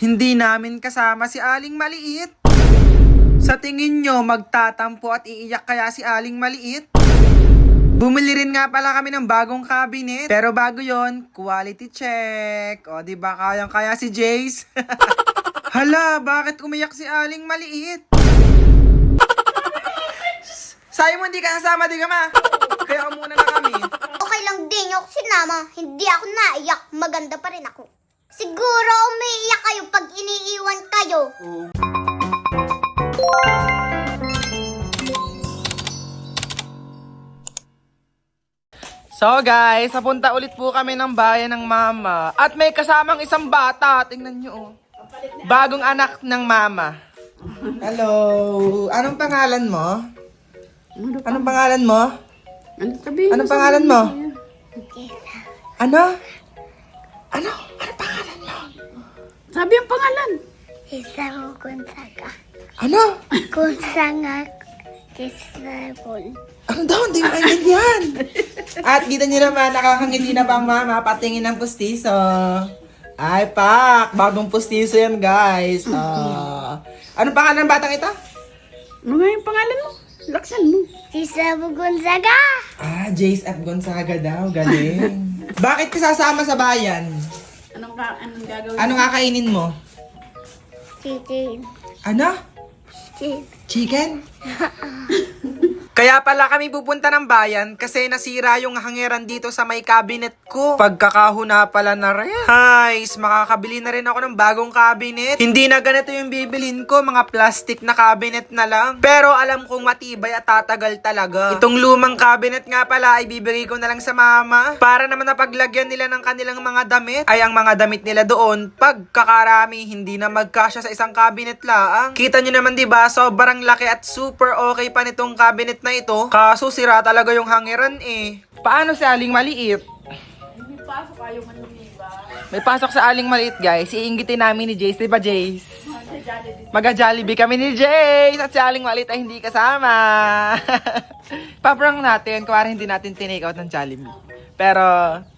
Hindi namin kasama si Aling Maliit. Sa tingin nyo, magtatampo at iiyak kaya si Aling Maliit? Bumili rin nga pala kami ng bagong cabinet. Pero bago yon, quality check. O, diba kayang-kaya si Jace? Hala, bakit umiyak si Aling Maliit? Sayo mo, hindi ka nasama, di ka ma? Kaya muna na kami. Okay lang din ako sinama. Hindi ako naiyak. Maganda pa rin ako. Siguro umiiyak kayo pag iniiwan kayo. So guys, napunta ulit po kami ng bayan ng mama. At may kasamang isang bata. Tingnan nyo. Oh. Bagong anak ng mama. Hello. Anong pangalan mo? Anong pangalan mo? Anong pangalan mo? Ano? Ano? Anong pangalan mo? Sabi ang pangalan. Isang Gonzaga. Ano? Gonzaga. Isabon. Ano daw? Hindi maintindihan. At kita nyo naman, nakakangiti na pa ang mama. Patingin ng pustiso. Ay, pak! Bagong pustiso yan, guys. Anong pangalan ng batang ito? Ano nga yung pangalan mo? Laksan mo. Isabon Gonzaga. Jace F. Gonzaga daw. Galing. Bakit ka sasama sa bayan? Anong gagawin? Anong kakainin mo? Chicken. Ano? Chicken. Chicken? Kaya pala kami pupunta ng bayan kasi nasira yung hangeran dito sa may cabinet ko. Pagkakahuna pala na rin. Guys, makakabili na rin ako ng bagong cabinet. Hindi na ganito yung bibilhin ko, mga plastic na cabinet na lang. Pero alam kong matibay at tatagal talaga. Itong lumang cabinet nga pala ay bibigay ko na lang sa mama. Para naman napaglagyan nila ng kanilang mga damit. Ay ang mga damit nila doon, pagkakarami, hindi na magkasya sa isang cabinet laang. Kita nyo naman diba, sobrang laki at super okay pa nitong cabinet na ito. Kaso sira talaga yung hangeran eh. Paano si Aling Maliit? May pasok ayaw man lumiba. May pasok sa Aling Maliit, guys. Iingitin namin ni Jace. Diba, Jace? Maga-Jollibee kami ni Jace. At si Aling Maliit ay hindi kasama. Paprang natin. Kuwari hindi natin tinake out ng Jollibee. Pero,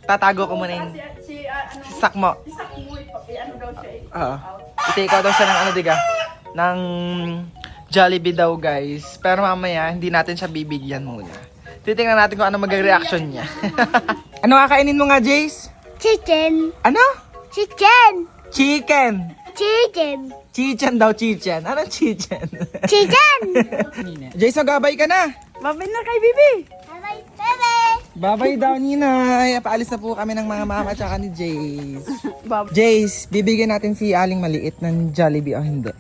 tatago ko muna yung Si sak mo. Isak mo, ano daw siya eh. Oo. I-take out daw siya ng ano, diga? Ng Jollibee daw, guys. Pero mamaya, hindi natin siya bibigyan muna. Titingnan natin kung ano mag-reaction niya. Ano kakainin mo nga, Jace? Chicken. Ano? Chicken. Chicken. Chicken. Chichen daw, chichen. Anong chichen? Chicken. Jace, magabay ka na. Mabay na kay Bibi. Bye, bebe. Babay daw, Ninay. Paalis na po kami ng mga mama at saka ni Jace. Jace, bibigyan natin si Aling Maliit ng Jollibee o hindi?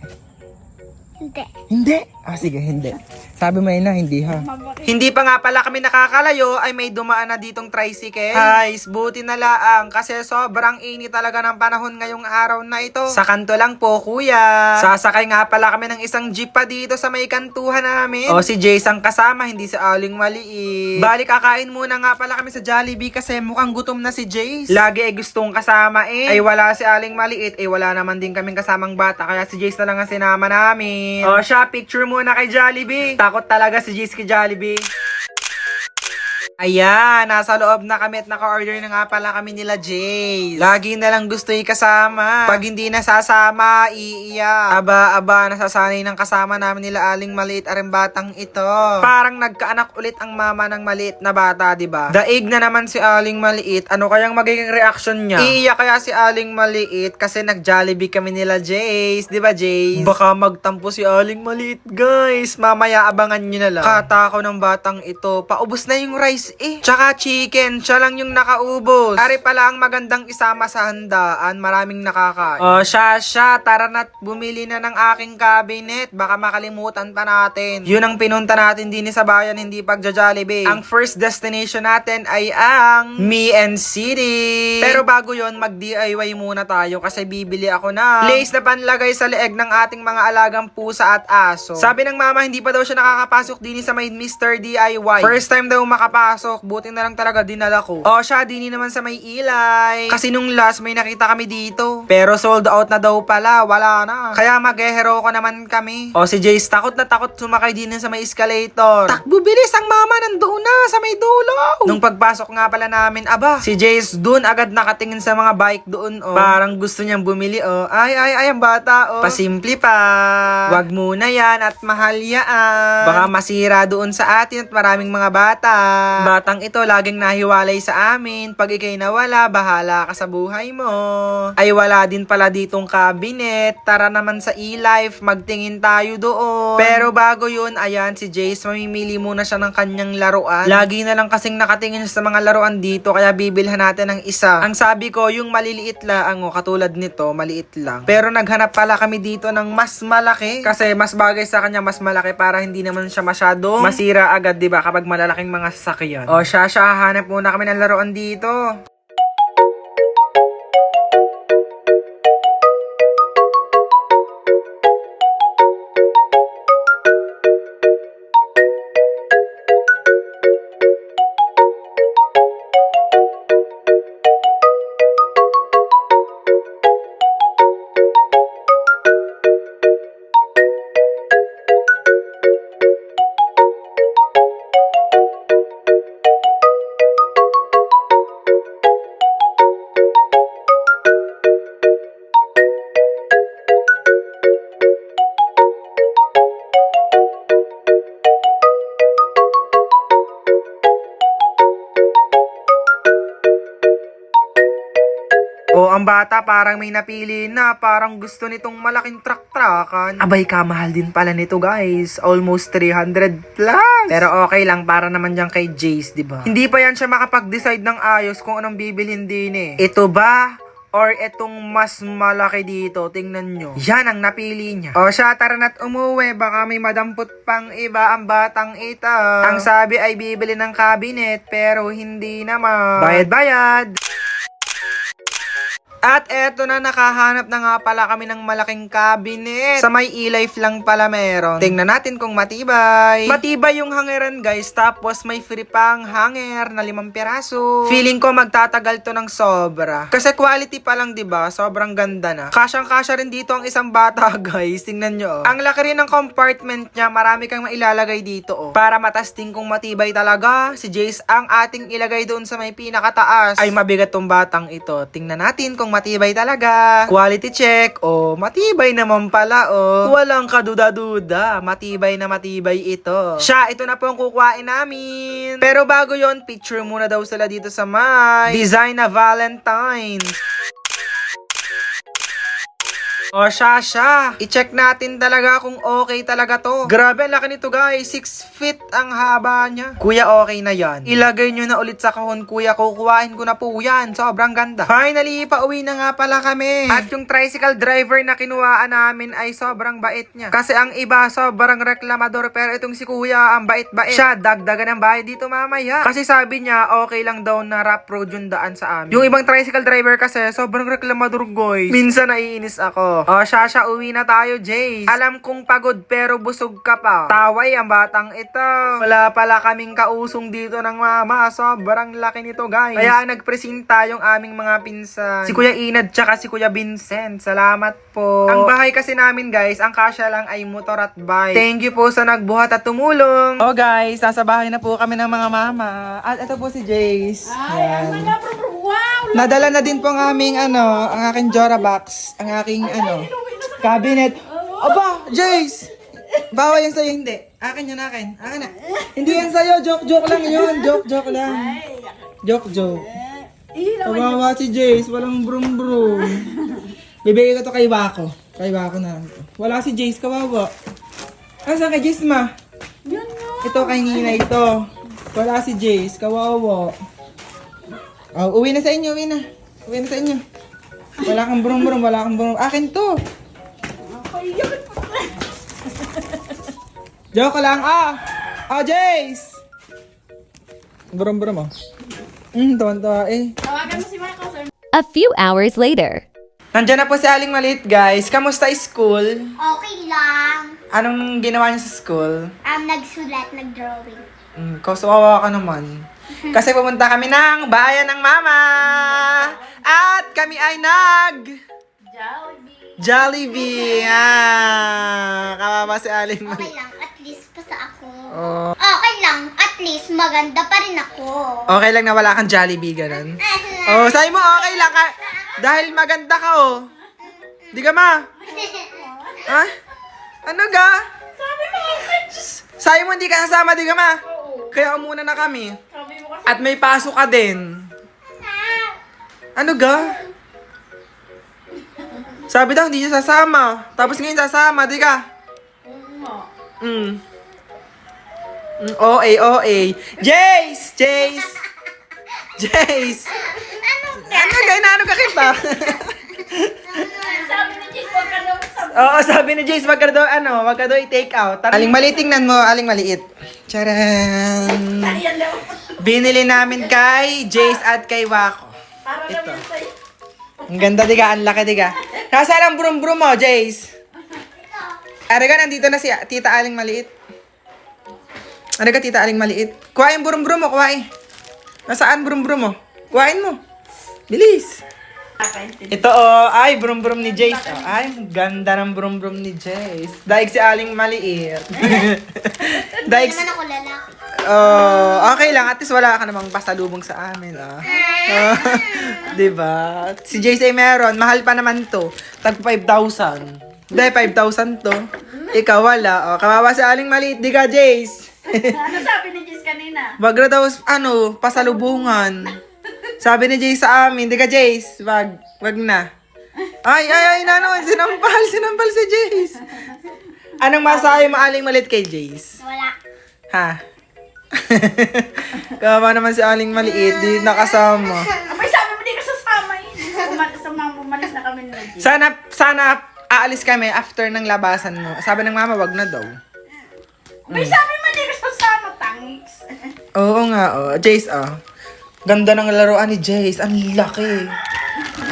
Hindi. Hindi? Sige, hindi. Sabi mo yun na, hindi ha. Hindi pa nga pala kami nakakalayo ay may dumaan na ditong tricycle. Guys, buti na laang kasi sobrang init talaga ng panahon ngayong araw na ito. Sa kanto lang po, kuya. Sasakay nga pala kami ng isang jeep pa dito sa may kantuhan namin. O si Jace ang kasama, hindi si Aling Maliit. Balik, kakain muna nga pala kami sa Jollibee kasi mukhang gutom na si Jace. Lagi ay gustong kasama eh. Ay wala si Aling Maliit, ay wala naman din kaming kasamang bata kaya si Jace na lang ang sinama namin. O siya, picture muna kay Jollibee. Takot talaga si Jace kay Jollibee. Ayan, nasa loob na kami at naka-order na nga pala kami nila Jace. Lagi na lang gusto ikasama. Pag hindi nasasama, iiyak. Aba, nasasanay ng kasama namin nila Aling Maliit aring batang ito. Parang nagkaanak ulit ang mama ng maliit na bata, diba? Daig na naman si Aling Maliit. Ano kayang magiging reaction niya? Iiyak kaya si Aling Maliit kasi nag-Jollibee kami nila Jace, diba Jace? Baka magtampo si Aling Maliit, guys. Mamaya abangan nyo na lang. Katako ng batang ito. Paubos na yung rice eh. Tsaka chicken, siya lang yung nakaubos. Ari pala ang magandang isama sa handaan, maraming nakakain. O siya, tara na't bumili na ng aking cabinet. Baka makalimutan pa natin. Yun ang pinunta natin din sa bayan, hindi pagja-Jollibee. Ang first destination natin ay ang Me&. City. Pero bago yon, mag-DIY muna tayo kasi bibili ako na lace na panlagay sa leeg ng ating mga alagang pusa at aso. Sabi ng mama, hindi pa daw siya nakakapasok din sa may Mr. DIY. First time daw makapasok pagpasok. Buti na lang talaga dinala ko. O siya, dini naman sa may ilay. Kasi nung last may nakita kami dito. Pero sold out na daw pala. Wala na. Kaya mag-hero ko naman kami. O si Jace, takot na takot sumakay din sa may escalator. Takbo bilis, ang mama nandoon na sa may dulo. Nung pagpasok nga pala namin, aba, si Jace dun agad nakatingin sa mga bike doon. Parang gusto niyang bumili. Ay, ang bata. Pasimple pa. Wag muna yan at mahal yan. Baka masira doon sa atin at maraming mga bata. Batang ito laging nahiwalay sa amin. Pag ikay nawala, bahala ka sa buhay mo. Ay wala din pala ditong cabinet. Tara naman sa e-life, magtingin tayo doon. Pero bago yun, ayan si Jace, mamimili muna siya ng kanyang laruan. Lagi na lang kasing nakatingin sa mga laruan dito, kaya bibilhan natin ng isa. Ang sabi ko, yung maliliit lang, katulad nito, maliit lang. Pero naghanap pala kami dito ng mas malaki. Kasi mas bagay sa kanya mas malaki para hindi naman siya masyadong masira agad, diba? Kapag malalaking mga sasakyan. O siya, hanap muna kami ng laruan dito. Ang bata parang may napili na, parang gusto nitong malaking truck-truckan. Abay, kamahal din pala nito guys. Almost 300 plus. Pero okay lang, para naman dyan kay Jace, diba? Hindi pa yan siya makapag-decide ng ayos kung anong bibilhin din eh. Ito ba? Or etong mas malaki dito, tingnan nyo. Yan ang napili niya. O siya, tara na't umuwi. Baka may madampot pang iba ang batang ito. Ang sabi ay bibili ng cabinet, pero hindi naman. Bayad-bayad. At eto na, nakahanap na nga pala kami ng malaking cabinet. Sa may e-life lang pala meron. Tingnan natin kung matibay. Matibay yung hangeran guys. Tapos may free pang hanger na 5 piraso. Feeling ko magtatagal to ng sobra. Kasi quality pa lang, diba? Sobrang ganda na. Kasyang-kasya rin dito ang isang bata guys. Tingnan nyo. Ang laki rin ng compartment niya. Marami kang mailalagay dito. Para matasting kung matibay talaga. Si Jace ang ating ilagay doon sa may pinakataas. Ay mabigat tong batang ito. Tingnan natin kung matibay talaga. Quality check. Matibay naman pala. Walang kaduda-duda. Matibay na matibay ito. Siya, ito na po ang kukuhain namin. Pero bago yon, picture muna daw sila dito sa may design na Valentine. O siya. I-check natin talaga kung okay talaga to. Grabe, ang laki nito guys. 6 feet ang haba niya. Kuya, okay na yan. Ilagay nyo na ulit sa kahon, kuya. Kukuhain ko na po yan. Sobrang ganda. Finally, pauwi na nga pala kami. At yung tricycle driver na kinuhaan namin ay sobrang bait niya. Kasi ang iba, sobrang reklamador. Pero itong si kuya, ang bait-bait. Siya, dagdagan ng bayad dito mamaya. Kasi sabi niya, okay lang daw na rough road yung daan sa amin. Yung ibang tricycle driver kasi, sobrang reklamador guys. Minsan naiinis ako. O siya, uwi na tayo, Jace. Alam kong pagod pero busog ka pa. Taway ang batang ito. Wala pala kaming kausong dito ng mama. Sobrang laki nito, guys. Kaya nagpresenta yung aming mga pinsan. Si Kuya Inad tsaka si Kuya Vincent. Salamat po. Ang bahay kasi namin, guys, ang kasya lang ay motor at bike. Thank you po sa nagbuhat at tumulong. Oh, guys, nasa bahay na po kami ng mga mama. At ito po si Jace. Ay, ang mga wow! Nadala na din po ang aming ang aking Jora box, ang aking cabinet. Aba, Jace! Bawa yan sa'yo, hindi. Akin yan, akin. Akin na. Hindi yan sa'yo, joke lang yun. Joke lang. Joke. Kawawa si Jace, walang brum. Bibigay ko to kay Wako. Kay Wako na. Wala si Jace, kawawa. Saan kay Jace, ma? Yan nga. Ito kay Nina, ito. Wala si Jace, kawawa. Uwi na sa inyo. Wala kang brum. Akin to. Ay, yan. Joke lang. Jace! Brum oh. Tuwan-tuwa eh. Tawagan mo si Michael, sir. A few hours later. Nandiyan na po si Aling Maliit, guys. Kamusta school? Okay lang. Anong ginawa niyo sa school? Nagsulat, nagdrawing. Kawawa ka naman. Kasi pumunta kami ng bayan ng mama. At kami ay Jollibee. Jollibee. Kawawa si Aling Okay Maliit. lang, at least pasa ako. Oh. Okay lang, at least maganda pa rin ako. Okay lang na wala kang Jollibee, ganun. Oh, sabi mo okay lang ka. Dahil maganda ka, oh. Di ka ma? Ha? Ano ga? Sabi mo, okay. Sabi mo hindi ka nasama, di ka ma? Oo. Kaya muna na kami. Sabi mo kasi. At may pasok ka din. Ano ga? Sabi daw, hindi niya sasama. Tapos ngayon sasama, di ka? Oo nga. OA. Jace! Jace! Jace! Ano ga? Inaano ka kita? Sabi ni Jess, huwag ka daw sabi. Oo, sabi ni Jace, wag ka daw i-take out. Aling maliit, tingnan mo, aling maliit. Charan! Ayan daw. Binili namin kay Jace at kay Wako. Para Ito. naman sa'yo. Ang ganda, diga. Ang laki, diga. Nasaan ang brum-brum mo, Jace? Araga, nandito na si Tita Aling Maliit. Araga, Tita Aling Maliit. Kuhain brum-brum mo, kuhain. Nasaan brum-brum mo? Kuhain mo. Bilis. Kakaintindi. Ito, oh. Ay, brum-brum ni Jace. Oh, ay, ang ganda ng brum-brum ni Jace. Daig si Aling Maliit. Hindi Daig si... naman ako lalaki. Oh, okay lang. At least wala ka namang pasalubong sa amin, ah. Oh, diba? Si Jace ay meron. Mahal pa naman to. Tag 5,000. Hindi, 5,000 to. Ikaw wala. Oh, kawawa si Aling Maliit. Di ka, Jace? Ano sabi ni Jess kanina? Wag na daw, pasalubungan. Sabi ni Jace sa amin. Di ka, Jace? Wag na. Ay, nanon. Sinampal si Jace. Anong masabi mo, Aling Maliit, kay Jace? Wala. Ha? Kawawa naman si Aling Maliit, di nakasama. Abay, sabi mo di ka sasama eh. Umalis na kami ni Jess. Sana aalis kami after ng labasan mo. Sabi ng mama, wag na daw. Abay, sabi mo di ka sasama, thanks. Oo nga, oh. Jace, oh. Ganda ng laruan ni Jace. Ang laki.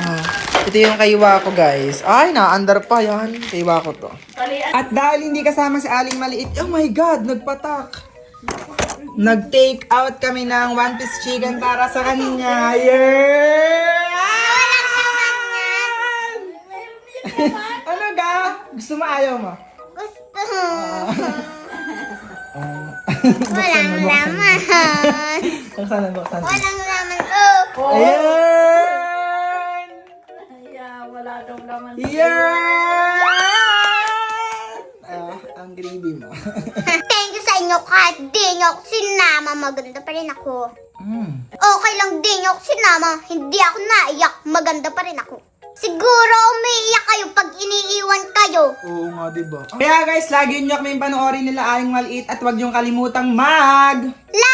Oh. Ito yung kay Wako, guys. Ay, naandar pa yan. Kay Wako to. Talian. At dahil hindi kasama si Aling Maliit, oh my God, nagpatak. Nag-take out kami ng one-piece chicken para sa kanya. Yeah! Ano ga? Gusto mo, ayaw mo? Gusto. Walang laman. Buksan na. Walang laman. Oh. Oh. Ayan! Yeah, wala daw naman. Yan! Ang gravy mo. Thank you sa inyo kahit di nyo ako sinama. Maganda pa rin ako. Okay lang di nyo ako sinama. Hindi ako naiyak. Maganda pa rin ako. Siguro umiiyak kayo pag iniiwan kayo. Oo nga, diba? Kaya guys, lagi nyo kami panoorin nila Aling Maliit at huwag nyo kalimutang mag... Like!